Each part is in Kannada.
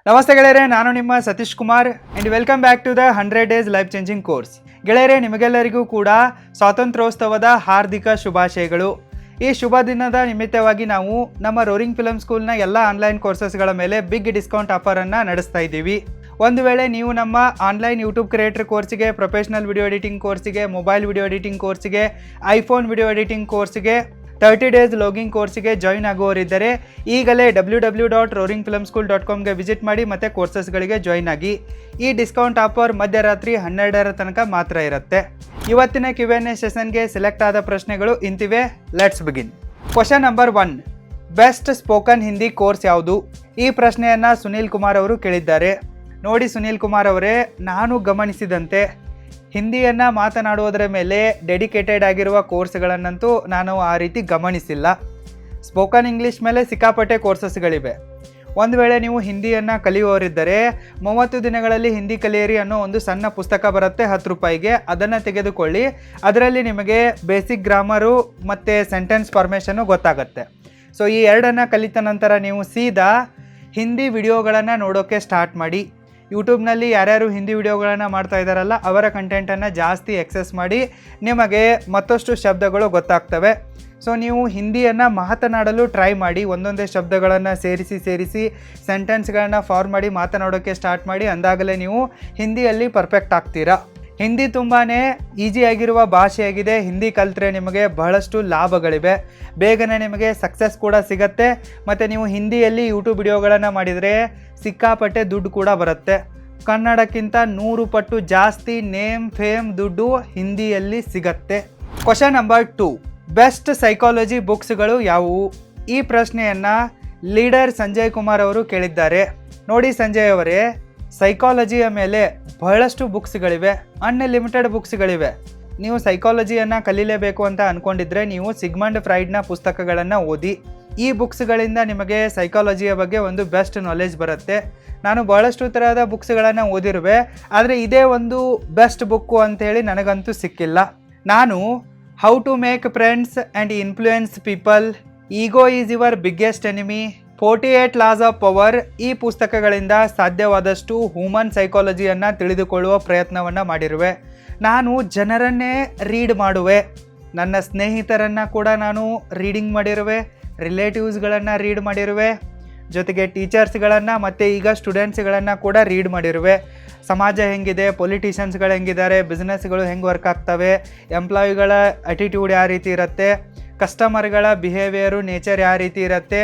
ನಮಸ್ತೆ ಗೆಳೆಯರೆ, ನಾನು ನಿಮ್ಮ Satish Kumar and welcome back to the 100 days life changing course. ಗೆಳೆಯರೆ, ನಿಮಗೆಲ್ಲರಿಗೂ ಕೂಡ ಸ್ವಾತಂತ್ರ್ಯೋತ್ಸವದ ಹಾರ್ದಿಕ ಶುಭಾಶಯಗಳು. ಈ ಶುಭ ದಿನದ ನಿಮಿತ್ತವಾಗಿ ನಾವು ನಮ್ಮ ರೋರಿಂಗ್ ಫಿಲಮ್ ಸ್ಕೂಲ್ನ ಎಲ್ಲ ಆನ್ಲೈನ್ ಕೋರ್ಸಸ್ಗಳ ಮೇಲೆ ಬಿಗ್ ಡಿಸ್ಕೌಂಟ್ ಆಫರನ್ನು ನಡೆಸ್ತಾ ಇದ್ದೀವಿ. ಒಂದು ವೇಳೆ ನೀವು ನಮ್ಮ ಆನ್ಲೈನ್ ಯೂಟ್ಯೂಬ್ ಕ್ರಿಯೇಟರ್ ಕೋರ್ಸಿಗೆ, ಪ್ರೊಫೆಷನಲ್ ವಿಡಿಯೋ ಎಡಿಟಿಂಗ್ ಕೋರ್ಸಿಗೆ, ಮೊಬೈಲ್ ವಿಡಿಯೋ ಎಡಿಟಿಂಗ್ ಕೋರ್ಸಿಗೆ, ಐಫೋನ್ ವಿಡಿಯೋ ಎಡಿಟಿಂಗ್ ಕೋರ್ಸಿಗೆ, 30 ಡೇಸ್ ಲಾಗಿಂಗ್ ಕೋರ್ಸಿಗೆ ಜಾಯಿನ್ ಆಗುವವರಿದ್ದರೆ ಈಗಲೇ www.roaringfilmschool.comಗೆ ವಿಸಿಟ್ ಮಾಡಿ ಮತ್ತು ಕೋರ್ಸಸ್ಗಳಿಗೆ ಜಾಯಿನ್ ಆಗಿ. ಈ ಡಿಸ್ಕೌಂಟ್ ಆಫರ್ ಮಧ್ಯರಾತ್ರಿ 12ರ ತನಕ ಮಾತ್ರ ಇರುತ್ತೆ. ಇವತ್ತಿನ Q&A ಸೆಷನ್ಗೆ ಸೆಲೆಕ್ಟ್ ಆದ ಪ್ರಶ್ನೆಗಳು ಇಂತಿವೆ. Let's begin. Question number 1, best spoken Hindi course ಯಾವುದು? ಈ ಪ್ರಶ್ನೆಯನ್ನು ಸುನೀಲ್ ಕುಮಾರ್ ಅವರು ಕೇಳಿದ್ದಾರೆ. ನೋಡಿ ಸುನೀಲ್ ಕುಮಾರ್ ಅವರೇ, ನಾನು ಗಮನಿಸಿದಂತೆ ಹಿಂದಿಯನ್ನು ಮಾತನಾಡುವುದರ ಮೇಲೆ ಡೆಡಿಕೇಟೆಡ್ ಆಗಿರುವ ಕೋರ್ಸ್ಗಳನ್ನಂತೂ ನಾನು ಆ ರೀತಿ ಗಮನಿಸಿಲ್ಲ. ಸ್ಪೋಕನ್ ಇಂಗ್ಲೀಷ್ ಮೇಲೆ ಸಿಕ್ಕಾಪಟ್ಟೆ ಕೋರ್ಸಸ್ಗಳಿವೆ. ಒಂದು ವೇಳೆ ನೀವು ಹಿಂದಿಯನ್ನು ಕಲಿಯುವವರಿದ್ದರೆ 30 ದಿನಗಳಲ್ಲಿ ಹಿಂದಿ ಕಲಿಯಿರಿ ಅನ್ನೋ ಒಂದು ಸಣ್ಣ ಪುಸ್ತಕ ಬರುತ್ತೆ, 10 ರೂಪಾಯಿಗೆ. ಅದನ್ನು ತೆಗೆದುಕೊಳ್ಳಿ. ಅದರಲ್ಲಿ ನಿಮಗೆ ಬೇಸಿಕ್ ಗ್ರಾಮರು ಮತ್ತು ಸೆಂಟೆನ್ಸ್ ಫಾರ್ಮೇಷನ್ನು ಗೊತ್ತಾಗುತ್ತೆ. ಸೊ ಈ ಎರಡನ್ನು ಕಲಿತ ನಂತರ ನೀವು ಸೀದಾ ಹಿಂದಿ ವಿಡಿಯೋಗಳನ್ನು ನೋಡೋಕ್ಕೆ ಸ್ಟಾರ್ಟ್ ಮಾಡಿ. ಯೂಟ್ಯೂಬ್ನಲ್ಲಿ ಯಾರ್ಯಾರು ಹಿಂದಿ ವಿಡಿಯೋಗಳನ್ನು ಮಾಡ್ತಾ ಇದ್ದಾರಲ್ಲ ಅವರ ಕಂಟೆಂಟನ್ನು ಜಾಸ್ತಿ ಎಕ್ಸೆಸ್ ಮಾಡಿ, ನಿಮಗೆ ಮತ್ತಷ್ಟು ಶಬ್ದಗಳು ಗೊತ್ತಾಗ್ತವೆ. ಸೊ ನೀವು ಹಿಂದಿಯನ್ನು ಮಾತನಾಡಲು ಟ್ರೈ ಮಾಡಿ. ಒಂದೊಂದೇ ಶಬ್ದಗಳನ್ನು ಸೇರಿಸಿ ಸೆಂಟೆನ್ಸ್ಗಳನ್ನು ಫಾರ್ಮ್ ಮಾಡಿ ಮಾತನಾಡೋಕ್ಕೆ ಸ್ಟಾರ್ಟ್ ಮಾಡಿ. ಅಂದಾಗಲೇ ನೀವು ಹಿಂದಿಯಲ್ಲಿ ಪರ್ಫೆಕ್ಟ್ ಆಗ್ತೀರಾ. ಹಿಂದಿ ತುಂಬಾ ಈಸಿಯಾಗಿರುವ ಭಾಷೆಯಾಗಿದೆ. ಹಿಂದಿ ಕಲಿತ್ರೆ ನಿಮಗೆ ಬಹಳಷ್ಟು ಲಾಭಗಳಿವೆ. ಬೇಗನೆ ನಿಮಗೆ ಸಕ್ಸಸ್ ಕೂಡ ಸಿಗತ್ತೆ. ಮತ್ತು ನೀವು ಹಿಂದಿಯಲ್ಲಿ ಯೂಟ್ಯೂಬ್ ವಿಡಿಯೋಗಳನ್ನು ಮಾಡಿದರೆ ಸಿಕ್ಕಾಪಟ್ಟೆ ದುಡ್ಡು ಕೂಡ ಬರುತ್ತೆ. ಕನ್ನಡಕ್ಕಿಂತ 100 ಪಟ್ಟು ಜಾಸ್ತಿ ನೇಮ್ ಫೇಮ್ ದುಡ್ಡು ಹಿಂದಿಯಲ್ಲಿ ಸಿಗತ್ತೆ. ಕ್ವಶನ್ ನಂಬರ್ 2, ಬೆಸ್ಟ್ ಸೈಕಾಲಜಿ ಬುಕ್ಸ್ಗಳು ಯಾವುವು? ಈ ಪ್ರಶ್ನೆಯನ್ನು ಲೀಡರ್ ಸಂಜಯ್ ಕುಮಾರ್ ಅವರು ಕೇಳಿದ್ದಾರೆ. ನೋಡಿ ಸಂಜಯ್ ಅವರೇ, ಸೈಕಾಲಜಿಯ ಮೇಲೆ ಬಹಳಷ್ಟು ಬುಕ್ಸ್ಗಳಿವೆ, ಅನ್ಲಿಮಿಟೆಡ್ ಬುಕ್ಸ್ಗಳಿವೆ. ನೀವು ಸೈಕಾಲಜಿಯನ್ನು ಕಲೀಲೇಬೇಕು ಅಂತ ಅಂದ್ಕೊಂಡಿದ್ರೆ ನೀವು ಸಿಗ್ಮಂಡ್ ಫ್ರೈಡ್ನ ಪುಸ್ತಕಗಳನ್ನು ಓದಿ. ಈ ಬುಕ್ಸ್ಗಳಿಂದ ನಿಮಗೆ ಸೈಕಾಲಜಿಯ ಬಗ್ಗೆ ಒಂದು ಬೆಸ್ಟ್ ನಾಲೆಜ್ ಬರುತ್ತೆ. ನಾನು ಬಹಳಷ್ಟು ತರಹದ ಬುಕ್ಸ್ಗಳನ್ನು ಓದಿರುವೆ, ಆದರೆ ಇದೇ ಒಂದು ಬೆಸ್ಟ್ ಬುಕ್ಕು ಅಂಥೇಳಿ ನನಗಂತೂ ಸಿಕ್ಕಿಲ್ಲ. ನಾನು how to make friends and influence people, ego is your biggest enemy, 48 laws of power, ಈ ಪುಸ್ತಕಗಳಿಂದ ಸಾಧ್ಯವಾದಷ್ಟು ಹ್ಯೂಮನ್ ಸೈಕಾಲಜಿಯನ್ನು ತಿಳಿದುಕೊಳ್ಳುವ ಪ್ರಯತ್ನವನ್ನು ಮಾಡಿರುವೆ. ನಾನು ಜನರನ್ನೇ ರೀಡ್ ಮಾಡುವೆ. ನನ್ನ ಸ್ನೇಹಿತರನ್ನು ಕೂಡ ನಾನು ರೀಡಿಂಗ್ ಮಾಡಿರುವೆ, ರಿಲೇಟಿವ್ಸ್ಗಳನ್ನು ರೀಡ್ ಮಾಡಿರುವೆ, ಜೊತೆಗೆ ಟೀಚರ್ಸ್ಗಳನ್ನು ಮತ್ತು ಈಗ ಸ್ಟೂಡೆಂಟ್ಸ್ಗಳನ್ನು ಕೂಡ ರೀಡ್ ಮಾಡಿರುವೆ. ಸಮಾಜ ಹೆಂಗಿದೆ, ಪೊಲಿಟಿಷಿಯನ್ಸ್ಗಳು ಹೆಂಗಿದ್ದಾರೆ, ಬಿಸ್ನೆಸ್ಗಳು ಹೆಂಗೆ ವರ್ಕ್ ಆಗ್ತವೆ, ಎಂಪ್ಲಾಯಿಗಳ ಅಟಿಟ್ಯೂಡ್ ಯಾವ ರೀತಿ ಇರುತ್ತೆ, ಕಸ್ಟಮರ್ಗಳ ಬಿಹೇವಿಯರು, ನೇಚರ್ ಯಾವ ರೀತಿ ಇರುತ್ತೆ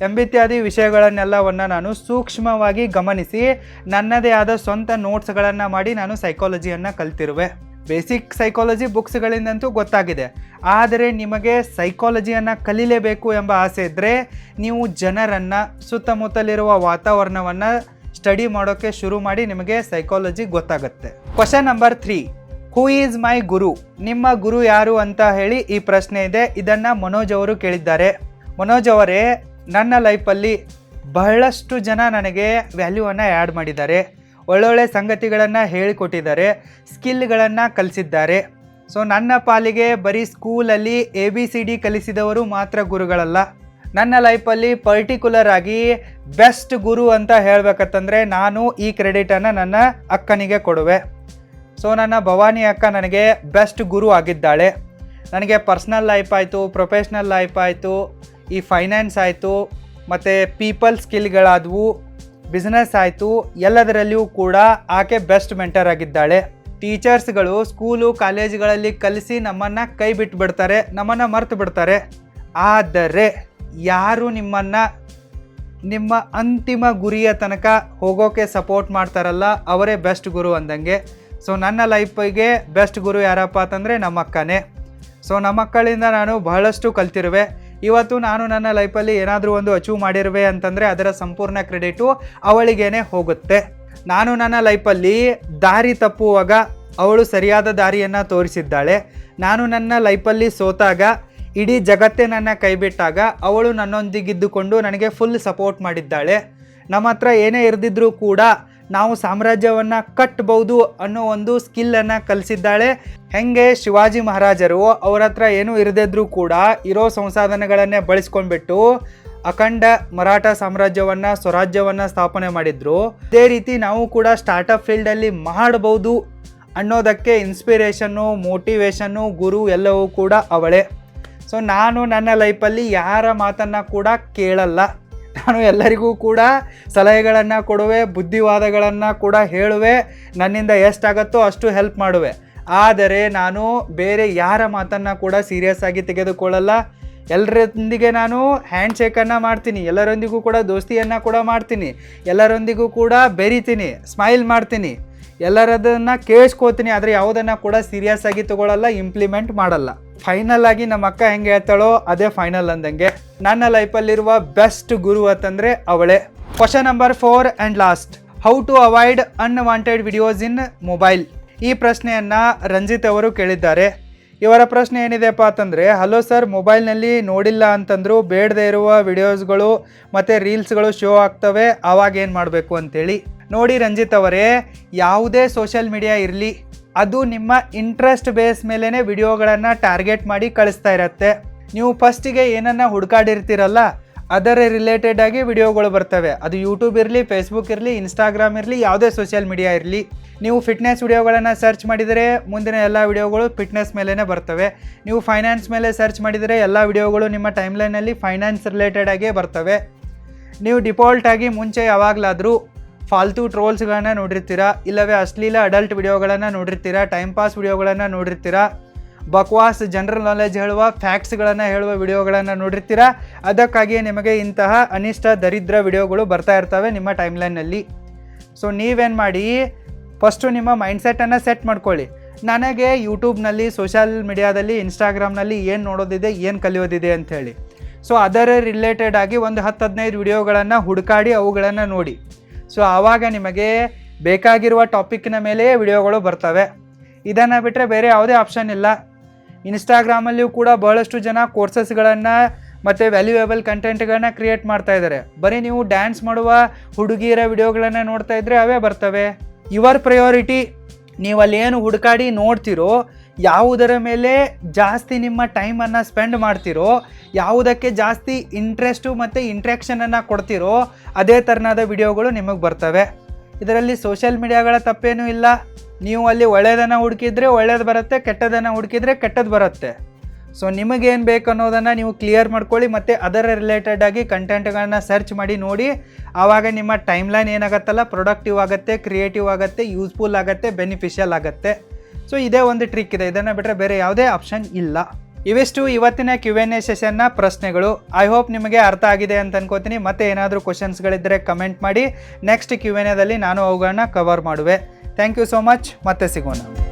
ಎಂಬಿತ್ಯಾದಿ ವಿಷಯಗಳನ್ನೆಲ್ಲವನ್ನು ನಾನು ಸೂಕ್ಷ್ಮವಾಗಿ ಗಮನಿಸಿ ನನ್ನದೇ ಆದ ಸ್ವಂತ ನೋಟ್ಸ್ಗಳನ್ನು ಮಾಡಿ ನಾನು ಸೈಕಾಲಜಿಯನ್ನು ಕಲ್ತಿರುವೆ. ಬೇಸಿಕ್ ಸೈಕಾಲಜಿ ಬುಕ್ಸ್ಗಳಿಂದಂತೂ ಗೊತ್ತಾಗಿದೆ. ಆದರೆ ನಿಮಗೆ ಸೈಕಾಲಜಿಯನ್ನು ಕಲೀಲೇಬೇಕು ಎಂಬ ಆಸೆ ಇದ್ದರೆ ನೀವು ಜನರನ್ನು, ಸುತ್ತಮುತ್ತಲಿರುವ ವಾತಾವರಣವನ್ನು ಸ್ಟಡಿ ಮಾಡೋಕ್ಕೆ ಶುರು ಮಾಡಿ, ನಿಮಗೆ ಸೈಕಾಲಜಿ ಗೊತ್ತಾಗುತ್ತೆ. Question number 3, who is my guru? ನಿಮ್ಮ ಗುರು ಯಾರು ಅಂತ ಹೇಳಿ ಈ ಪ್ರಶ್ನೆ ಇದೆ. ಇದನ್ನು ಮನೋಜ್ ಅವರು ಕೇಳಿದ್ದಾರೆ. ಮನೋಜ್ ಅವರೇ, ನನ್ನ ಲೈಫಲ್ಲಿ ಬಹಳಷ್ಟು ಜನ ನನಗೆ ವ್ಯಾಲ್ಯೂವನ್ನು ಆ್ಯಡ್ ಮಾಡಿದ್ದಾರೆ, ಒಳ್ಳೊಳ್ಳೆ ಸಂಗತಿಗಳನ್ನು ಹೇಳಿಕೊಟ್ಟಿದ್ದಾರೆ, ಸ್ಕಿಲ್ಗಳನ್ನು ಕಲಿಸಿದ್ದಾರೆ. ಸೊ ನನ್ನ ಪಾಲಿಗೆ ಬರೀ ಸ್ಕೂಲಲ್ಲಿ ABCD ಕಲಿಸಿದವರು ಮಾತ್ರ ಗುರುಗಳಲ್ಲ. ನನ್ನ ಲೈಫಲ್ಲಿ ಪರ್ಟಿಕ್ಯುಲರ್ ಆಗಿ ಬೆಸ್ಟ್ ಗುರು ಅಂತ ಹೇಳಬೇಕಂತಂದರೆ ನಾನು ಈ ಕ್ರೆಡಿಟನ್ನು ನನ್ನ ಅಕ್ಕನಿಗೆ ಕೊಡುವೆ. ಸೊ ನನ್ನ ಭವಾನಿ ಅಕ್ಕ ನನಗೆ ಬೆಸ್ಟ್ ಗುರು ಆಗಿದ್ದಾಳೆ. ನನಗೆ ಪರ್ಸ್ನಲ್ ಲೈಫ್ ಆಯಿತು, ಪ್ರೊಫೆಷ್ನಲ್ ಲೈಫ್ ಆಯಿತು, ಈ ಫೈನಾನ್ಸ್ ಆಯಿತು, ಮತ್ತು ಪೀಪಲ್ ಸ್ಕಿಲ್ಗಳಾದವು, ಬಿಸ್ನೆಸ್ ಆಯಿತು, ಎಲ್ಲದರಲ್ಲಿಯೂ ಕೂಡ ಆಕೆ ಬೆಸ್ಟ್ ಮೆಂಟರ್ ಆಗಿದ್ದಾಳೆ. ಟೀಚರ್ಸ್ಗಳು ಸ್ಕೂಲು ಕಾಲೇಜುಗಳಲ್ಲಿ ಕಲಿಸಿ ನಮ್ಮನ್ನು ಕೈ ಬಿಟ್ಬಿಡ್ತಾರೆ, ನಮ್ಮನ್ನು ಮರ್ತು ಬಿಡ್ತಾರೆ. ಆದರೆ ಯಾರು ನಿಮ್ಮನ್ನು ನಿಮ್ಮ ಅಂತಿಮ ಗುರಿಯ ತನಕ ಹೋಗೋಕ್ಕೆ ಸಪೋರ್ಟ್ ಮಾಡ್ತಾರಲ್ಲ ಅವರೇ ಬೆಸ್ಟ್ ಗುರು ಅಂದಂಗೆ. ಸೊ ನನ್ನ ಲೈಫಿಗೆ ಬೆಸ್ಟ್ ಗುರು ಯಾರಪ್ಪ ಅಂತಂದರೆ ನಮ್ಮ ಅಕ್ಕನೇ. ಸೊ ನಮ್ಮ ಮಕ್ಕಳಿಂದ ನಾನು ಬಹಳಷ್ಟು ಕಲ್ತಿರುವೆ. ಇವತ್ತು ನಾನು ನನ್ನ ಲೈಫಲ್ಲಿ ಏನಾದರೂ ಒಂದು ಅಚೀವ್ ಮಾಡಿರುವೆ ಅಂತಂದರೆ ಅದರ ಸಂಪೂರ್ಣ ಕ್ರೆಡಿಟು ಅವಳಿಗೇನೆ ಹೋಗುತ್ತೆ. ನಾನು ನನ್ನ ಲೈಫಲ್ಲಿ ದಾರಿ ತಪ್ಪುವಾಗ ಅವಳು ಸರಿಯಾದ ದಾರಿಯನ್ನು ತೋರಿಸಿದ್ದಾಳೆ. ನಾನು ನನ್ನ ಲೈಫಲ್ಲಿ ಸೋತಾಗ, ಇಡೀ ಜಗತ್ತೇ ನನ್ನ ಕೈಬಿಟ್ಟಾಗ ಅವಳು ನನ್ನೊಂದಿಗಿದ್ದುಕೊಂಡು ನನಗೆ ಫುಲ್ ಸಪೋರ್ಟ್ ಮಾಡಿದ್ದಾಳೆ. ನಮ್ಮ ಹತ್ರ ಏನೇ ಇರದಿದ್ರೂ ಕೂಡ ನಾವು ಸಾಮ್ರಾಜ್ಯವನ್ನು ಕಟ್ಟಬಹುದು ಅನ್ನೋ ಒಂದು ಸ್ಕಿಲ್ಲನ್ನು ಕಲಿಸಿದ್ದಾಳೆ. ಹೆಂಗೆ ಶಿವಾಜಿ ಮಹಾರಾಜರು ಅವ್ರ ಹತ್ರ ಏನೂ ಇರದಿದ್ರೂ ಕೂಡ ಇರೋ ಸಂಸಾಧನೆಗಳನ್ನೇ ಬಳಸ್ಕೊಂಡ್ಬಿಟ್ಟು ಅಖಂಡ ಮರಾಠ ಸಾಮ್ರಾಜ್ಯವನ್ನು ಸ್ವರಾಜ್ಯವನ್ನು ಸ್ಥಾಪನೆ ಮಾಡಿದ್ರು, ಅದೇ ರೀತಿ ನಾವು ಕೂಡ ಸ್ಟಾರ್ಟಪ್ ಫೀಲ್ಡಲ್ಲಿ ಮಾಡಬಹುದು ಅನ್ನೋದಕ್ಕೆ ಇನ್ಸ್ಪಿರೇಷನ್ನು, ಮೋಟಿವೇಶನ್ನು, ಗುರು ಎಲ್ಲವೂ ಕೂಡ ಅವಳೇ. ಸೊ ನಾನು ನನ್ನ ಲೈಫಲ್ಲಿ ಯಾರ ಮಾತನ್ನು ಕೂಡ ಕೇಳಲ್ಲ. ನಾನು ಎಲ್ಲರಿಗೂ ಕೂಡ ಸಲಹೆಗಳನ್ನು ಕೊಡುವೆ, ಬುದ್ಧಿವಾದಗಳನ್ನು ಕೂಡ ಹೇಳುವೆ, ನನ್ನಿಂದ ಎಷ್ಟಾಗತ್ತೋ ಅಷ್ಟು ಹೆಲ್ಪ್ ಮಾಡುವೆ. ಆದರೆ ನಾನು ಬೇರೆ ಯಾರ ಮಾತನ್ನು ಕೂಡ ಸೀರಿಯಸ್ ಆಗಿ ತೆಗೆದುಕೊಳ್ಳಲ್ಲ. ಎಲ್ಲರೊಂದಿಗೆ ನಾನು ಹ್ಯಾಂಡ್ ಶೇಕನ್ನು ಮಾಡ್ತೀನಿ, ಎಲ್ಲರೊಂದಿಗೂ ಕೂಡ ದೋಸ್ತಿಯನ್ನು ಕೂಡ ಮಾಡ್ತೀನಿ, ಎಲ್ಲರೊಂದಿಗೂ ಕೂಡ ಬೆರಿತೀನಿ, ಸ್ಮೈಲ್ ಮಾಡ್ತೀನಿ, ಎಲ್ಲರದನ್ನು ಕೇಳಿಸ್ಕೋತೀನಿ. ಆದರೆ ಯಾವುದನ್ನು ಕೂಡ ಸೀರಿಯಸ್ ಆಗಿ ತಗೊಳ್ಳಲ್ಲ, ಇಂಪ್ಲಿಮೆಂಟ್ ಮಾಡಲ್ಲ. ಫೈನಲ್ ಆಗಿ ನಮ್ಮ ಅಕ್ಕ ಹೆಂಗೆ ಹೇಳ್ತಾಳೋ ಅದೇ ಫೈನಲ್ ಅಂದಂಗೆ. ನನ್ನ ಲೈಫಲ್ಲಿರುವ ಬೆಸ್ಟ್ ಗುರು ಅಂತಂದರೆ ಅವಳೇ. Question number 4 and last, how to avoid unwanted videos in mobile. ಈ ಪ್ರಶ್ನೆಯನ್ನು ರಂಜಿತ್ ಅವರು ಕೇಳಿದ್ದಾರೆ. ಇವರ ಪ್ರಶ್ನೆ ಏನಿದೆಪ್ಪ ಅಂತಂದರೆ, ಹಲೋ ಸರ್, ಮೊಬೈಲ್ನಲ್ಲಿ ನೋಡಿಲ್ಲ ಅಂತಂದರೂ ಬೇಡದೇ ಇರುವ ವಿಡಿಯೋಸ್ಗಳು ಮತ್ತು ರೀಲ್ಸ್ಗಳು ಶೋ ಆಗ್ತವೆ, ಆವಾಗ ಏನು ಮಾಡಬೇಕು ಅಂತೇಳಿ. ನೋಡಿ ರಂಜಿತ್ ಅವರೇ, ಯಾವುದೇ ಸೋಷಿಯಲ್ ಮೀಡಿಯಾ ಇರಲಿ, ಅದು ನಿಮ್ಮ ಇಂಟ್ರೆಸ್ಟ್ ಬೇಸ್ ಮೇಲೇ ವಿಡಿಯೋಗಳನ್ನು ಟಾರ್ಗೆಟ್ ಮಾಡಿ ಕಳಿಸ್ತಾ ಇರತ್ತೆ. ನೀವು ಫಸ್ಟಿಗೆ ಏನನ್ನು ಹುಡುಕಾಡಿರ್ತೀರಲ್ಲ ಅದರ ರಿಲೇಟೆಡ್ ಆಗಿ ವಿಡಿಯೋಗಳು ಬರ್ತವೆ. ಅದು ಯೂಟ್ಯೂಬ್ ಇರಲಿ, ಫೇಸ್ಬುಕ್ ಇರಲಿ, ಇನ್ಸ್ಟಾಗ್ರಾಮ್ ಇರಲಿ, ಯಾವುದೇ ಸೋಷಿಯಲ್ ಮೀಡಿಯಾ ಇರಲಿ. ನೀವು ಫಿಟ್ನೆಸ್ ವಿಡಿಯೋಗಳನ್ನು ಸರ್ಚ್ ಮಾಡಿದರೆ ಮುಂದಿನ ಎಲ್ಲ ವಿಡಿಯೋಗಳು ಫಿಟ್ನೆಸ್ ಮೇಲೇ ಬರ್ತವೆ. ನೀವು ಫೈನಾನ್ಸ್ ಮೇಲೆ ಸರ್ಚ್ ಮಾಡಿದರೆ ಎಲ್ಲ ವಿಡಿಯೋಗಳು ನಿಮ್ಮ ಟೈಮ್ಲೈನಲ್ಲಿ ಫೈನಾನ್ಸ್ ರಿಲೇಟೆಡ್ ಆಗೇ ಬರ್ತವೆ. ನೀವು ಡಿಫಾಲ್ಟ್ ಆಗಿ ಮುಂಚೆ ಯಾವಾಗಲಾದರೂ ಫಾಲ್ತು ಟ್ರೋಲ್ಸ್ಗಳನ್ನು ನೋಡಿರ್ತೀರಾ, ಇಲ್ಲವೇ ಅಶ್ಲೀಲ ಅಡಲ್ಟ್ ವಿಡಿಯೋಗಳನ್ನು ನೋಡಿರ್ತೀರಾ, ಟೈಮ್ ಪಾಸ್ ವಿಡಿಯೋಗಳನ್ನು ನೋಡಿರ್ತೀರಾ, ಬಕ್ವಾಸ್ ಜನರಲ್ ನಾಲೆಜ್ ಹೇಳುವ ಫ್ಯಾಕ್ಟ್ಸ್ಗಳನ್ನು ಹೇಳುವ ವಿಡಿಯೋಗಳನ್ನು ನೋಡಿರ್ತೀರಾ. ಅದಕ್ಕಾಗಿಯೇ ನಿಮಗೆ ಇಂತಹ ಅನಿಷ್ಟ ದರಿದ್ರ ವಿಡಿಯೋಗಳು ಬರ್ತಾ ಇರ್ತವೆ ನಿಮ್ಮ ಟೈಮ್ಲೈನಲ್ಲಿ. ಸೊ ನೀವೇನು ಮಾಡಿ, ಫಸ್ಟು ನಿಮ್ಮ ಮೈಂಡ್ಸೆಟ್ಟನ್ನು ಸೆಟ್ ಮಾಡ್ಕೊಳ್ಳಿ. ನನಗೆ ಯೂಟ್ಯೂಬ್ನಲ್ಲಿ, ಸೋಷಿಯಲ್ ಮೀಡಿಯಾದಲ್ಲಿ, ಇನ್ಸ್ಟಾಗ್ರಾಮ್ನಲ್ಲಿ ಏನು ನೋಡೋದಿದೆ, ಏನು ಕಲಿಯೋದಿದೆ ಅಂಥೇಳಿ. ಸೊ ಅದರ ರಿಲೇಟೆಡ್ ಆಗಿ ಒಂದು 10-15 ವಿಡಿಯೋಗಳನ್ನು ಹುಡುಕಾಡಿ ಅವುಗಳನ್ನು ನೋಡಿ. ಸೊ ಆವಾಗ ನಿಮಗೆ ಬೇಕಾಗಿರುವ ಟಾಪಿಕ್ನ ಮೇಲೆ ವಿಡಿಯೋಗಳು ಬರ್ತವೆ. ಇದನ್ನು ಬಿಟ್ಟರೆ ಬೇರೆ ಯಾವುದೇ ಆಪ್ಷನ್ ಇಲ್ಲ. ಇನ್ಸ್ಟಾಗ್ರಾಮಲ್ಲಿಯೂ ಕೂಡ ಬಹಳಷ್ಟು ಜನ ಕೋರ್ಸಸ್ಗಳನ್ನು ಮತ್ತು ವ್ಯಾಲ್ಯೂಯೇಬಲ್ ಕಂಟೆಂಟ್ಗಳನ್ನ ಕ್ರಿಯೇಟ್ ಮಾಡ್ತಾ ಇದ್ದಾರೆ. ಬರೀ ನೀವು ಡ್ಯಾನ್ಸ್ ಮಾಡುವ ಹುಡುಗಿಯರ ವಿಡಿಯೋಗಳನ್ನು ನೋಡ್ತಾ ಇದ್ದರೆ ಅವೇ ಬರ್ತವೆ. ಯುವರ್ ಪ್ರಯಾರಿಟಿ, ನೀವು ಅಲ್ಲಿ ಏನು ಹುಡುಕಾಡಿ ನೋಡ್ತಿರೋ, ಯಾವುದರ ಮೇಲೆ ಜಾಸ್ತಿ ನಿಮ್ಮ ಟೈಮನ್ನು ಸ್ಪೆಂಡ್ ಮಾಡ್ತಿರೋ, ಯಾವುದಕ್ಕೆ ಜಾಸ್ತಿ ಇಂಟ್ರೆಸ್ಟು ಮತ್ತು ಇಂಟ್ರ್ಯಾಕ್ಷನನ್ನು ಕೊಡ್ತಿರೋ ಅದೇ ಥರನಾದ ವಿಡಿಯೋಗಳು ನಿಮಗೆ ಬರ್ತವೆ. ಇದರಲ್ಲಿ ಸೋಷಿಯಲ್ ಮೀಡಿಯಾಗಳ ತಪ್ಪೇನೂ ಇಲ್ಲ. ನೀವು ಅಲ್ಲಿ ಒಳ್ಳೆಯದನ್ನು ಹುಡುಕಿದ್ರೆ ಒಳ್ಳೇದು ಬರುತ್ತೆ, ಕೆಟ್ಟದನ್ನು ಹುಡುಕಿದ್ರೆ ಕೆಟ್ಟದ್ದು ಬರುತ್ತೆ. ಸೊ ನಿಮಗೇನು ಬೇಕು ಅನ್ನೋದನ್ನು ನೀವು ಕ್ಲಿಯರ್ ಮಾಡ್ಕೊಳ್ಳಿ ಮತ್ತು ಅದರ ರಿಲೇಟೆಡ್ ಆಗಿ ಕಂಟೆಂಟ್ಗಳನ್ನ ಸರ್ಚ್ ಮಾಡಿ ನೋಡಿ. ಆವಾಗ ನಿಮ್ಮ ಟೈಮ್ಲೈನ್ ಏನಾಗತ್ತಲ್ಲ ಪ್ರೊಡಕ್ಟಿವ್ ಆಗುತ್ತೆ, ಕ್ರಿಯೇಟಿವ್ ಆಗುತ್ತೆ, ಯೂಸ್ಫುಲ್ ಆಗುತ್ತೆ, ಬೆನಿಫಿಷಿಯಲ್ ಆಗುತ್ತೆ. ಸೊ ಇದೇ ಒಂದು ಟ್ರಿಕ್ ಇದೆ, ಇದನ್ನು ಬಿಟ್ಟರೆ ಬೇರೆ ಯಾವುದೇ ಆಪ್ಷನ್ ಇಲ್ಲ. ಇವಿಷ್ಟು ಇವತ್ತಿನ Q&A ಸೆಷನ್ನ ಪ್ರಶ್ನೆಗಳು. ಐ ಹೋಪ್ ನಿಮಗೆ ಅರ್ಥ ಆಗಿದೆ ಅಂತ ಅನ್ಕೋತೀನಿ. ಮತ್ತೆ ಏನಾದರೂ ಕ್ವಶನ್ಸ್ಗಳಿದ್ದರೆ ಕಮೆಂಟ್ ಮಾಡಿ, ನೆಕ್ಸ್ಟ್ Q&Aದಲ್ಲಿ ನಾನು ಅವುಗಳನ್ನ ಕವರ್ ಮಾಡುವೆ. Thank you so much. ಮತ್ತೆ ಸಿಗೋಣ.